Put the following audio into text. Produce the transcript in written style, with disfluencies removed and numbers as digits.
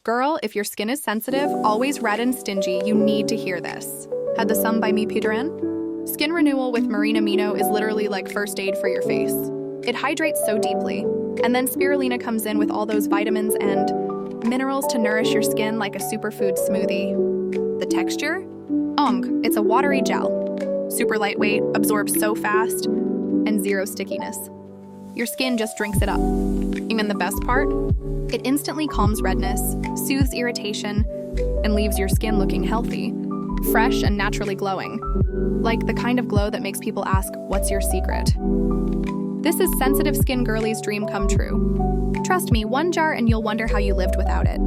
Girl, if your skin is sensitive, always red and stingy, you need to hear this. Had the Sum by me PDRN? Skin renewal with marine amino is literally like first aid for your face. It hydrates so deeply. And then Spirulina comes in with all those vitamins and minerals to nourish your skin like a superfood smoothie. The texture? It's a watery gel. Super lightweight, absorbs so fast, and zero stickiness. Your skin just drinks it up. And the best part? It instantly calms redness, soothes irritation, and leaves your skin looking healthy, fresh and naturally glowing. Like the kind of glow that makes people ask, what's your secret? This is sensitive skin girlie's dream come true. Trust me, one jar and you'll wonder how you lived without it.